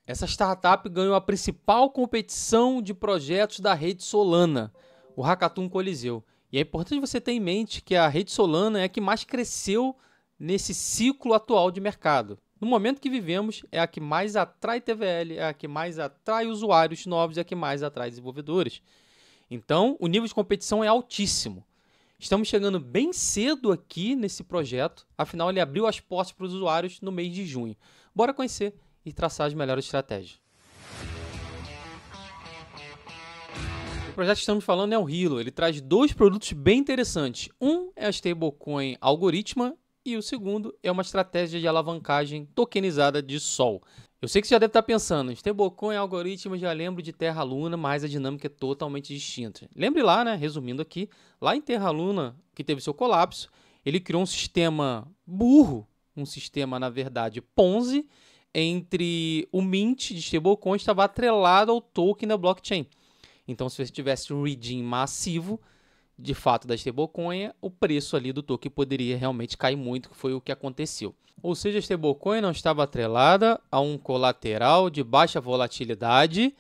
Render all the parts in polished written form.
Essa startup ganhou a principal competição de projetos da rede Solana, o Hackathon Coliseu. E é importante você ter em mente que a rede Solana é a que mais cresceu nesse ciclo atual de mercado. No momento que vivemos, é a que mais atrai TVL, é a que mais atrai usuários novos, é a que mais atrai desenvolvedores. Então, o nível de competição é altíssimo. Estamos chegando bem cedo aqui nesse projeto, afinal ele abriu as portas para os usuários no mês de junho. Bora conhecer e traçar as melhores estratégias. O projeto que estamos falando é o Hilo. Ele traz dois produtos bem interessantes. Um é a stablecoin Algorithma e o segundo é uma estratégia de alavancagem tokenizada de Sol. Eu sei que você já deve estar pensando, stablecoin Algorithma, já lembro de Terra Luna, mas a dinâmica é totalmente distinta. Lembre lá, né, resumindo aqui, lá em Terra Luna, que teve seu colapso, ele criou um sistema burro, um sistema, na verdade, Ponzi, entre o mint de stablecoin estava atrelado ao token da blockchain. Então, se você tivesse um redeem massivo, de fato, da stablecoin, o preço ali do token poderia realmente cair muito, que foi o que aconteceu. Ou seja, a stablecoin não estava atrelada a um colateral de baixa volatilidade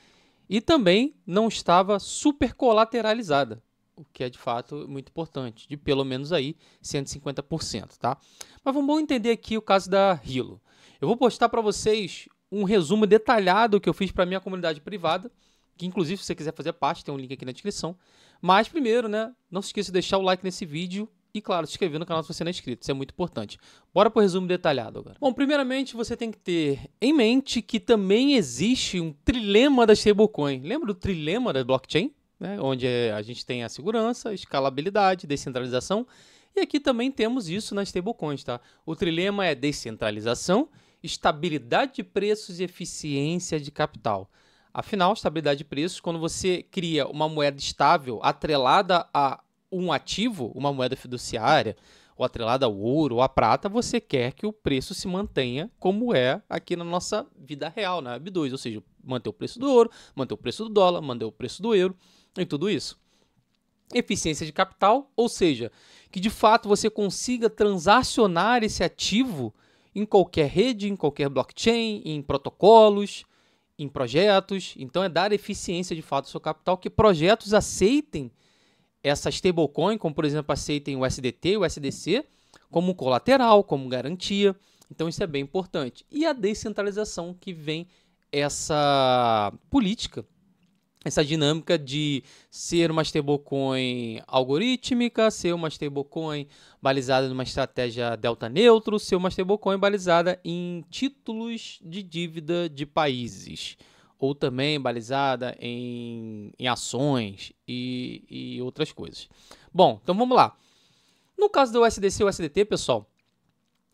e também não estava super colateralizada, o que é de fato muito importante, de pelo menos aí 150%, tá? Mas vamos entender aqui o caso da Hilo. Eu vou postar para vocês um resumo detalhado que eu fiz para a minha comunidade privada, que inclusive se você quiser fazer parte, tem um link aqui na descrição. Mas primeiro, né, não se esqueça de deixar o like nesse vídeo e, claro, se inscrever no canal se você não é inscrito, isso é muito importante. Bora para o resumo detalhado agora. Bom, primeiramente você tem que ter em mente que também existe um trilema da stablecoin. Lembra do trilema da blockchain? Né, onde a gente tem a segurança, escalabilidade, descentralização. E aqui também temos isso nas stablecoins, tá? O trilema é descentralização, estabilidade de preços e eficiência de capital. Afinal, estabilidade de preços, quando você cria uma moeda estável atrelada a um ativo, uma moeda fiduciária, ou atrelada ao ouro ou à prata, você quer que o preço se mantenha como é aqui na nossa vida real, na Web2, ou seja, manter o preço do ouro, manter o preço do dólar, manter o preço do euro e tudo isso. Eficiência de capital, ou seja, que de fato você consiga transacionar esse ativo em qualquer rede, em qualquer blockchain, em protocolos, em projetos. Então é dar eficiência de fato ao seu capital, que projetos aceitem essa stablecoin, como por exemplo aceitem o USDT e o USDC, como colateral, como garantia. Então isso é bem importante. E a descentralização, que vem essa política, essa dinâmica de ser uma stablecoin algorítmica, ser uma stablecoin balizada numa estratégia delta neutro, ser uma stablecoin balizada em títulos de dívida de países, ou também balizada em ações e outras coisas. Bom, então vamos lá. No caso do USDC e USDT, pessoal,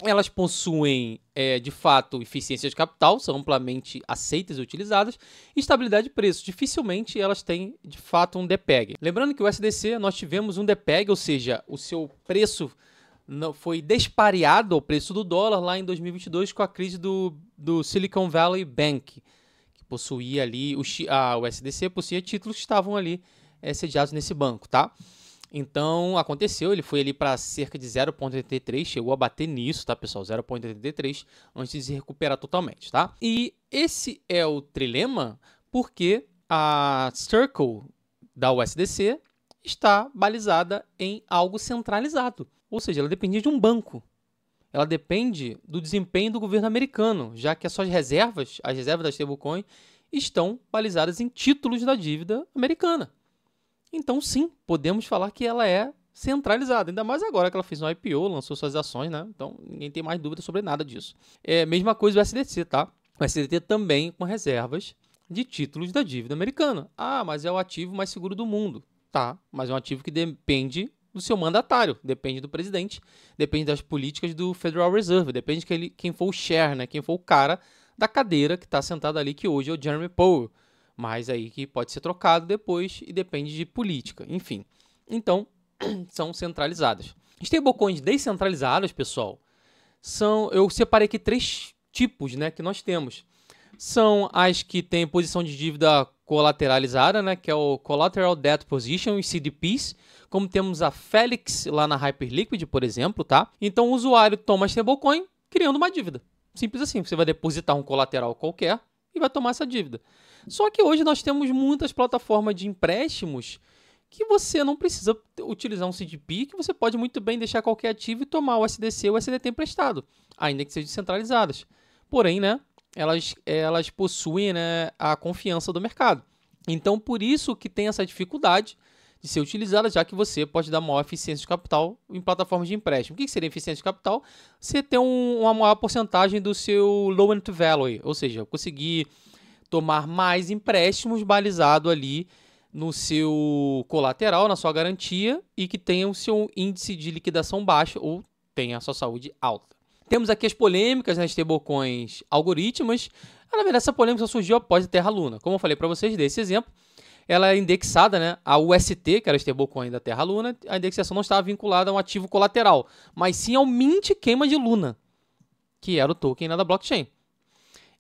elas possuem, de fato, eficiência de capital, são amplamente aceitas e utilizadas, e estabilidade de preço. Dificilmente elas têm, de fato, um DPEG. Lembrando que o USDC nós tivemos um DPEG, ou seja, o seu preço foi despareado ao preço do dólar lá em 2022 com a crise do Silicon Valley Bank, que possuía ali, o USDC possuía títulos que estavam ali sediados nesse banco, tá? Então, aconteceu, ele foi ali para cerca de 0,83, chegou a bater nisso, tá, pessoal? 0,83, antes de se recuperar totalmente, tá? E esse é o trilema porque a Circle da USDC está balizada em algo centralizado, ou seja, ela depende de um banco. Ela depende do desempenho do governo americano, já que as suas reservas, as reservas da stablecoin, estão balizadas em títulos da dívida americana. Então, sim, podemos falar que ela é centralizada, ainda mais agora que ela fez um IPO, lançou suas ações, né? Então, ninguém tem mais dúvida sobre nada disso. É a mesma coisa do SDT, tá? O SDT também com reservas de títulos da dívida americana. Ah, mas é o ativo mais seguro do mundo. Tá, mas é um ativo que depende do seu mandatário, depende do presidente, depende das políticas do Federal Reserve, depende de quem for o chair, né? Quem for o cara da cadeira que está sentado ali, que hoje é o Jeremy Powell. Mas aí que pode ser trocado depois e depende de política, enfim. Então, são centralizadas. Stablecoins descentralizadas, pessoal, eu separei aqui 3 tipos, né, que nós temos. São as que têm posição de dívida colateralizada, né, que é o Collateral Debt Position, e CDPs, como temos a Felix lá na Hyperliquid, por exemplo, tá? Então, o usuário toma a stablecoin criando uma dívida. Simples assim, você vai depositar um colateral qualquer, e vai tomar essa dívida. Só que hoje nós temos muitas plataformas de empréstimos que você não precisa utilizar um CDP, que você pode muito bem deixar qualquer ativo e tomar o USDC ou o USDT emprestado, ainda que sejam descentralizadas. Porém, né, elas possuem, né, a confiança do mercado. Então, por isso que tem essa dificuldade de ser utilizada, já que você pode dar maior eficiência de capital em plataformas de empréstimo. O que seria eficiência de capital? Você ter uma maior porcentagem do seu loan to value, ou seja, conseguir tomar mais empréstimos balizado ali no seu colateral, na sua garantia, e que tenha o seu índice de liquidação baixo ou tenha a sua saúde alta. Temos aqui as polêmicas nas stablecoins algoritmas. Na verdade, essa polêmica surgiu após a Terra Luna. Como eu falei para vocês, desse exemplo, ela é indexada, né, a UST, que era a stablecoin da Terra Luna. A indexação não estava vinculada a um ativo colateral, mas sim ao Mint Queima de Luna, que era o token da blockchain.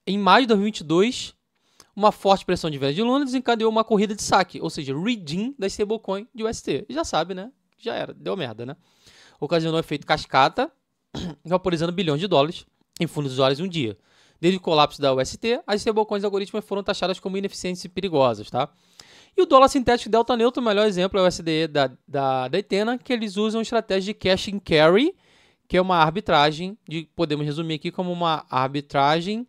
Em maio de 2022, uma forte pressão de venda de Luna desencadeou uma corrida de saque, ou seja, redeem da stablecoin de UST. Já sabe, né? Já era, deu merda, né? Ocasionou efeito cascata, vaporizando bilhões de dólares em fundos de usuários em um dia. Desde o colapso da UST, as stablecoins algoritmas foram taxadas como ineficientes e perigosas, tá? E o dólar sintético Delta Neutro, o melhor exemplo é o USDE da Ethena, que eles usam estratégia de cash and carry, que é uma arbitragem, podemos resumir aqui como uma arbitragem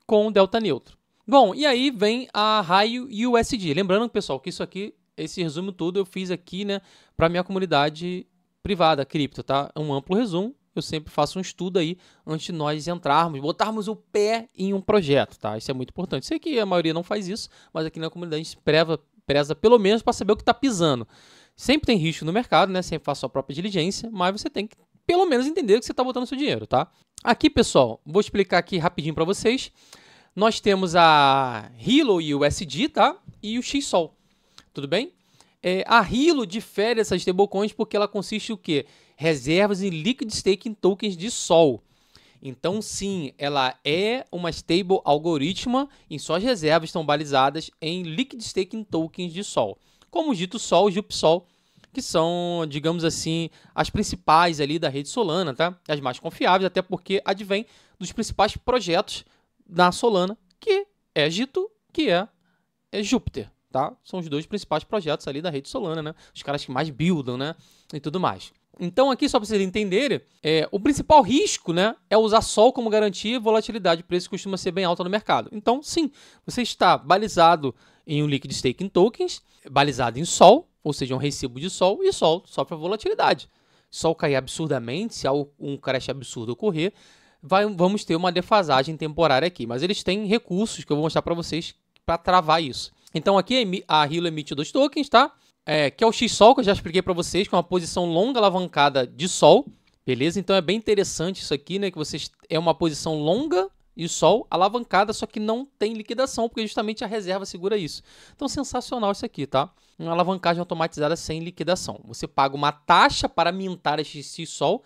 com Delta Neutro. Bom, e aí vem a Raio USD. Lembrando, pessoal, que isso aqui, esse resumo todo eu fiz aqui, né, para minha comunidade privada, cripto, tá? É um amplo resumo. Eu sempre faço um estudo aí antes de nós entrarmos, botarmos o pé em um projeto, tá? Isso é muito importante. Sei que a maioria não faz isso, mas aqui na comunidade a gente preza pelo menos para saber o que está pisando. Sempre tem risco no mercado, né? Sempre faça a sua própria diligência, mas você tem que pelo menos entender que você está botando seu dinheiro, tá? Aqui, pessoal, vou explicar aqui rapidinho para vocês. Nós temos a Hilo USD, tá? E o XSOL, tudo bem? A Hilo difere dessas stablecoins porque ela consiste em o quê? Reservas em Liquid Staking Tokens de Sol. Então, sim, ela é uma stable algoritma e suas reservas estão balizadas em Liquid Staking Tokens de Sol. Como o dito Sol e JupSol, que são, digamos assim, as principais ali da rede Solana, tá? As mais confiáveis, até porque advém dos principais projetos da Solana, que é Gito, que é Júpiter, tá? São os dois principais projetos ali da rede Solana, né? Os caras que mais buildam, né? E tudo mais. Então, aqui, só para vocês entenderem, o principal risco, né, é usar Sol como garantia e volatilidade de preço costuma ser bem alta no mercado. Então, sim, você está balizado em um Liquid Staking Tokens, balizado em Sol, ou seja, um recibo de Sol, e Sol sofre volatilidade. Sol cair absurdamente, se um crash absurdo ocorrer, vamos ter uma defasagem temporária aqui. Mas eles têm recursos que eu vou mostrar para vocês para travar isso. Então, aqui a Hilo emite 2 tokens, tá? Que é o XSOL, que eu já expliquei para vocês, que é uma posição longa alavancada de Sol, beleza? Então é bem interessante isso aqui, né? Que vocês é uma posição longa de Sol alavancada, só que não tem liquidação, porque justamente a reserva segura isso. Então sensacional isso aqui, tá? Uma alavancagem automatizada sem liquidação. Você paga uma taxa para mintar esse XSOL,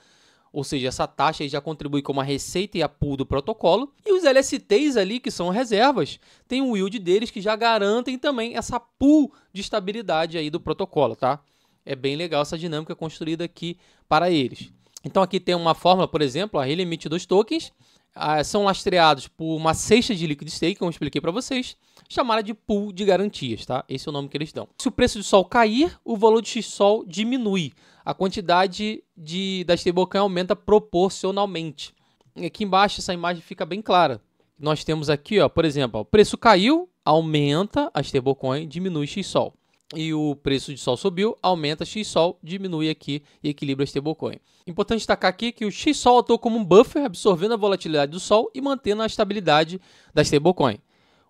ou seja, essa taxa aí já contribui como a receita e a pool do protocolo. E os LSTs ali, que são reservas, tem um yield deles que já garantem também essa pool de estabilidade aí do protocolo, tá? É bem legal essa dinâmica construída aqui para eles. Então aqui tem uma fórmula, por exemplo, a Hilo emite 2 tokens, são lastreados por uma cesta de liquid stake, como eu expliquei para vocês, chamada de pool de garantias, tá? Esse é o nome que eles dão. Se o preço do Sol cair, o valor de XSOL diminui. A quantidade da stablecoin aumenta proporcionalmente. E aqui embaixo essa imagem fica bem clara. Nós temos aqui, ó, por exemplo, ó, o preço caiu, aumenta a stablecoin, diminui XSOL. E o preço de Sol subiu, aumenta XSOL, diminui aqui e equilibra a stablecoin. Importante destacar aqui que o XSOL atua como um buffer, absorvendo a volatilidade do Sol e mantendo a estabilidade da stablecoin.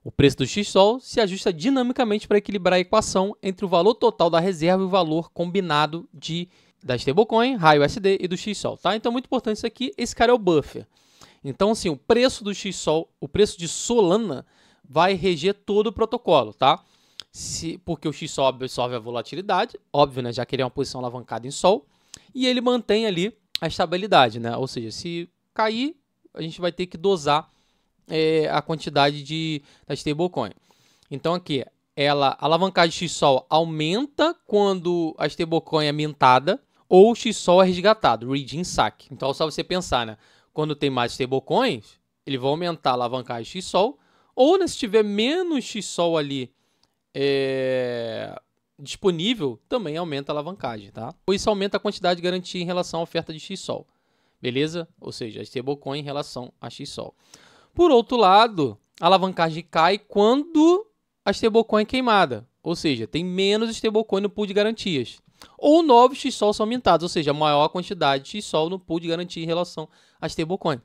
O preço do XSOL se ajusta dinamicamente para equilibrar a equação entre o valor total da reserva e o valor combinado da stablecoin, Raio USD e do XSOL, tá? Então, muito importante isso aqui, esse cara é o buffer. Então, assim, o preço do XSOL, o preço de Solana vai reger todo o protocolo, tá? Porque o XSOL absorve a volatilidade, óbvio, né? Já que ele é uma posição alavancada em Sol, e ele mantém ali a estabilidade, né? Ou seja, se cair, a gente vai ter que dosar a quantidade da stablecoin. Então, aqui, a alavancagem XSOL aumenta quando a stablecoin é mintada, ou o XSOL é resgatado, redeem saque. Então, é só você pensar, né? Quando tem mais stablecoins, ele vai aumentar a alavancagem XSOL, Ou, né, se tiver menos XSOL ali disponível, também aumenta a alavancagem, tá? Ou isso aumenta a quantidade de garantia em relação à oferta de XSOL, beleza? Ou seja, a stablecoin em relação a XSOL. Por outro lado, a alavancagem cai quando a stablecoin é queimada, ou seja, tem menos stablecoin no pool de garantias. Ou novos XSOL são aumentados, ou seja, maior quantidade de XSOL no pool de garantia em relação a stablecoin.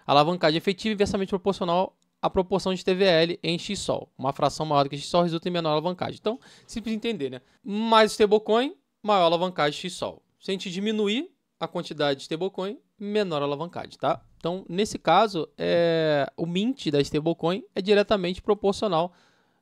A alavancagem efetiva é inversamente proporcional à proporção de TVL em XSOL. Uma fração maior do que XSOL resulta em menor alavancagem. Então, simples entender, né? Mais stablecoin, maior alavancagem de XSOL. Se a gente diminuir a quantidade de stablecoin, menor alavancagem, tá? Então, nesse caso, o mint da stablecoin é diretamente proporcional,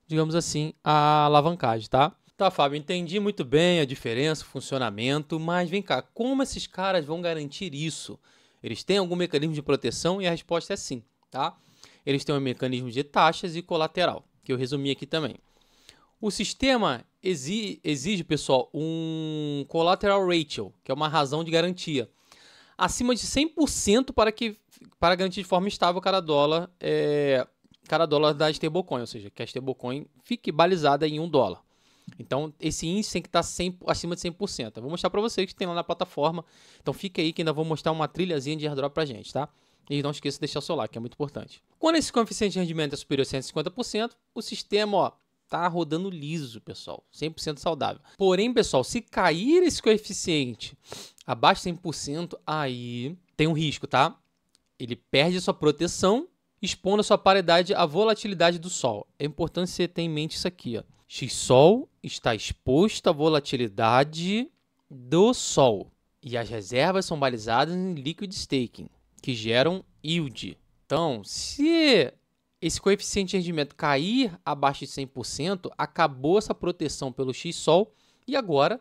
digamos assim, à alavancagem, tá? Tá, Fábio, entendi muito bem a diferença, o funcionamento, mas vem cá, como esses caras vão garantir isso? Eles têm algum mecanismo de proteção? E a resposta é sim, tá? Eles têm um mecanismo de taxas e colateral, que eu resumi aqui também. O sistema exige, pessoal, um collateral ratio, que é uma razão de garantia, acima de 100% para garantir de forma estável cada dólar da stablecoin, ou seja, que a stablecoin fique balizada em $1. Então, esse índice tem que estar acima de 100%. Eu vou mostrar para vocês que tem lá na plataforma. Então, fica aí que ainda vou mostrar uma trilhazinha de airdrop para a gente, tá? E não esqueça de deixar o seu like, que é muito importante. Quando esse coeficiente de rendimento é superior a 150%, o sistema, ó, tá rodando liso, pessoal. 100% saudável. Porém, pessoal, se cair esse coeficiente abaixo de 100%, aí tem um risco, tá? Ele perde a sua proteção, expondo a sua paridade à volatilidade do Sol. É importante você ter em mente isso aqui, ó. XSOL está exposto à volatilidade do Sol. E as reservas são balizadas em liquid staking, que geram yield. Então, se esse coeficiente de rendimento cair abaixo de 100%, acabou essa proteção pelo XSOL e agora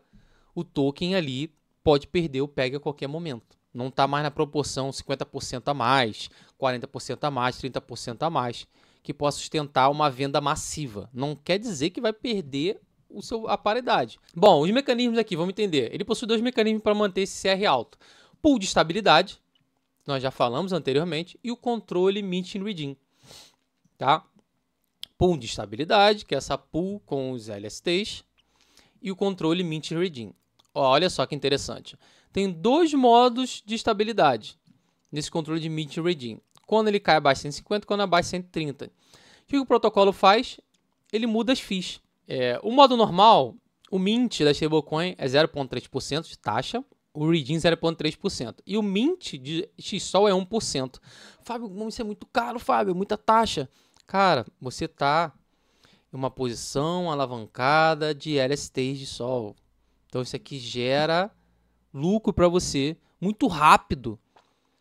o token ali pode perder o PEG a qualquer momento. Não está mais na proporção 50% a mais, 40% a mais, 30% a mais, que possa sustentar uma venda massiva. Não quer dizer que vai perder a paridade. Bom, os mecanismos aqui, vamos entender. Ele possui dois mecanismos para manter esse CR alto. Pool de estabilidade, nós já falamos anteriormente, e o controle mint and redeem. Tá? Pool de estabilidade, que é essa pool com os LSTs, e o controle mint and redeem. Olha só que interessante. Tem dois modos de estabilidade nesse controle de mint and redeem. Quando ele cai abaixo de 150 e quando abaixo de 130. O que o protocolo faz? Ele muda as fees. O modo normal, o mint da stablecoin é 0,3% de taxa, o redeem 0,3%. E o mint de XSOL é 1%. Fábio, isso é muito caro, Fábio, muita taxa. Cara, você está em uma posição alavancada de LSTs de Sol. Então isso aqui gera lucro para você muito rápido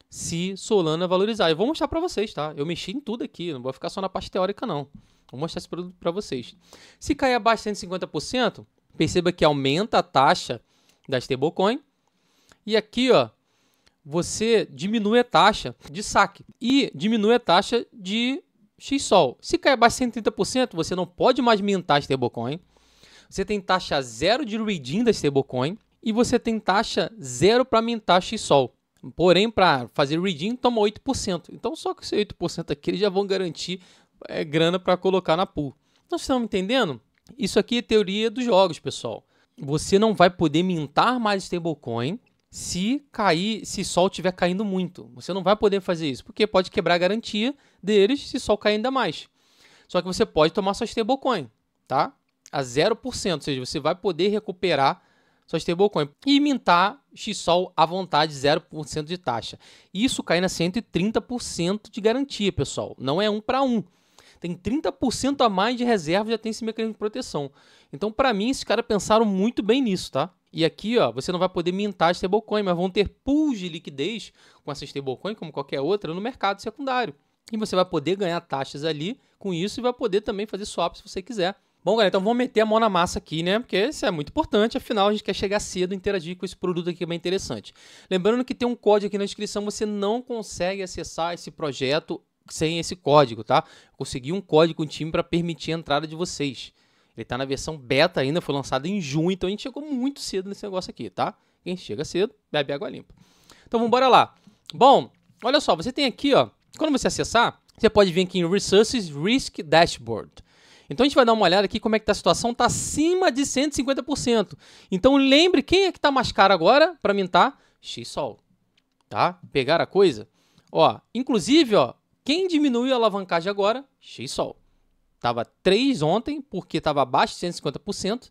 se Solana valorizar. Eu vou mostrar para vocês, tá? Eu mexi em tudo aqui, não vou ficar só na parte teórica, não. Vou mostrar esse produto para vocês. Se cair abaixo de 150%, perceba que aumenta a taxa da stablecoin. E aqui, ó, você diminui a taxa de saque e diminui a taxa de XSOL. Se cair abaixo de 130%, você não pode mais mintar a stablecoin. Você tem taxa zero de redeem da stablecoin e você tem taxa zero para mintar XSOL. Porém, para fazer redeem, toma 8%. Então, só com esse 8% aqui, eles já vão garantir grana para colocar na pool. Nós estamos entendendo? Isso aqui é teoria dos jogos, pessoal. Você não vai poder mintar mais stablecoin se Sol estiver caindo muito. Você não vai poder fazer isso, porque pode quebrar a garantia deles se Sol cair ainda mais. Só que você pode tomar sua stablecoin, tá? A 0%, ou seja, você vai poder recuperar sua stablecoin e mintar XSOL à vontade, 0% de taxa. Isso cai na 130% de garantia, pessoal. Não é 1 para 1. Tem 30% a mais de reserva, já tem esse mecanismo de proteção. Então, para mim, esses caras pensaram muito bem nisso, tá? E aqui, ó, você não vai poder mintar stablecoin, mas vão ter pools de liquidez com essa stablecoin, como qualquer outra, no mercado secundário. E você vai poder ganhar taxas ali com isso e vai poder também fazer swap se você quiser. Bom, galera, então vamos meter a mão na massa aqui, né? Porque isso é muito importante, afinal a gente quer chegar cedo e interagir com esse produto aqui, que é bem interessante. Lembrando que tem um código aqui na descrição, você não consegue acessar esse projeto sem esse código, tá? Eu consegui um código com o time para permitir a entrada de vocês. Ele está na versão beta ainda, foi lançado em junho, então a gente chegou muito cedo nesse negócio aqui, tá? Quem chega cedo, bebe água limpa. Então vamos embora lá. Bom, olha só, você tem aqui, ó, quando você acessar, Você pode vir aqui em Resources Risk Dashboard. Então a gente vai dar uma olhada aqui como é que está a situação, está acima de 150%. Então lembre, quem é que está mais caro agora para mintar? XSOL, tá? Pegar a coisa? Ó, inclusive, ó, quem diminuiu a alavancagem agora? XSOL. Tava 3 ontem, porque estava abaixo de 150%,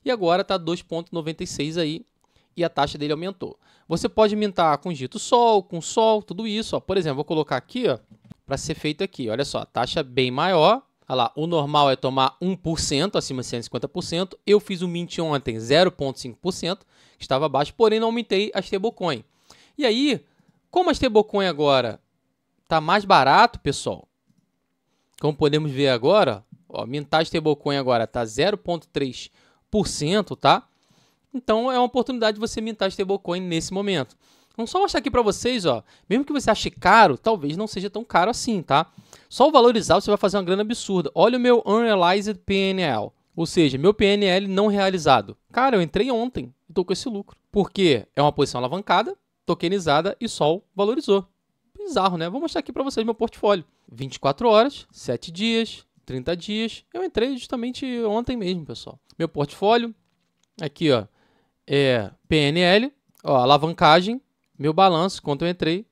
e agora está 2,96 aí, e a taxa dele aumentou. Você pode mintar com dito sol, com sol, tudo isso, ó. Por exemplo, vou colocar aqui, ó, para ser feito aqui. Olha só, taxa bem maior. Olha lá, o normal é tomar 1% acima de 150%. Eu fiz o mint ontem 0,5%, que estava abaixo, porém não aumentei a stablecoin. E aí, como a stablecoin agora está mais barato, pessoal, como podemos ver agora, ó, mintar a stablecoin agora está 0,3%, tá? Então é uma oportunidade de você mintar a stablecoin nesse momento. Vamos só mostrar aqui para vocês, ó, mesmo que você ache caro, talvez não seja tão caro assim, tá? Só o valorizar você vai fazer uma grana absurda. Olha o meu Unrealized PNL, ou seja, meu PNL não realizado. Cara, eu entrei ontem e tô com esse lucro. Porque é uma posição alavancada, tokenizada e Sol valorizou. Bizarro, né? Vou mostrar aqui para vocês meu portfólio. 24 horas, 7 dias, 30 dias. Eu entrei justamente ontem mesmo, pessoal. Meu portfólio, aqui, ó, é PNL, ó, alavancagem, meu balanço, quanto eu entrei,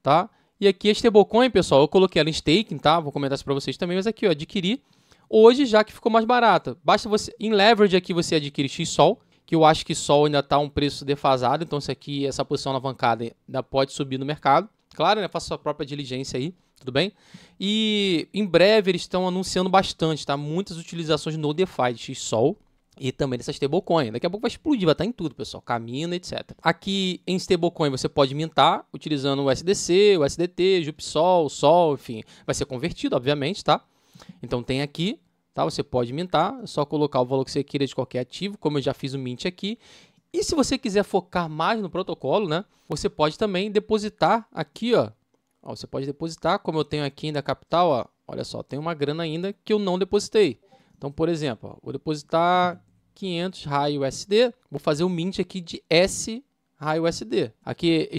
tá? E aqui a stablecoin, pessoal, eu coloquei ela em staking, tá? Vou comentar isso para vocês também, mas aqui, ó, adquiri hoje já que ficou mais barata. Basta você, em leverage aqui você adquire XSOL, que eu acho que Sol ainda tá um preço defasado, então isso aqui, essa posição alavancada ainda pode subir no mercado. Claro, né? Faça sua própria diligência aí, tudo bem? E em breve eles estão anunciando bastante, tá? Muitas utilizações no DeFi de XSOL. E também dessa stablecoin. Daqui a pouco vai explodir, vai estar em tudo, pessoal. Camina, etc. Aqui em stablecoin você pode mintar utilizando o USDC, o USDT, JupSol, Sol, enfim. Vai ser convertido, obviamente, tá? Então tem aqui, tá? Você pode mintar, é só colocar o valor que você queira de qualquer ativo, como eu já fiz o mint aqui. E se você quiser focar mais no protocolo, né? Você pode também depositar aqui, ó. Você pode depositar, como eu tenho aqui ainda capital, ó. Olha só, tem uma grana ainda que eu não depositei. Então, por exemplo, ó, vou depositar 500 RAI USD, vou fazer o mint aqui de S RAI USD. Aqui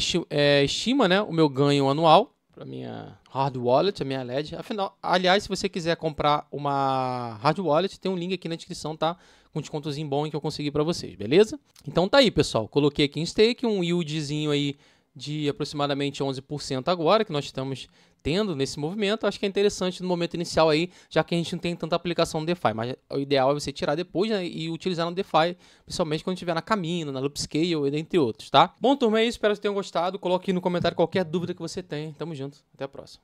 estima, né, o meu ganho anual para minha hard wallet, a minha LED. Afinal, aliás, se você quiser comprar uma hard wallet, tem um link aqui na descrição, tá? Com um descontozinho bom que eu consegui para vocês, beleza? Então tá aí, pessoal. Coloquei aqui em stake um yieldzinho aí de aproximadamente 11% agora, que nós estamos tendo nesse movimento. Acho que é interessante no momento inicial aí, já que a gente não tem tanta aplicação no DeFi, mas o ideal é você tirar depois, né, e utilizar no DeFi, principalmente quando estiver na Camino, na Loopscale e dentre outros, tá? Bom, turma, é isso. Espero que tenham gostado. Coloque aí no comentário qualquer dúvida que você tenha. Tamo junto. Até a próxima.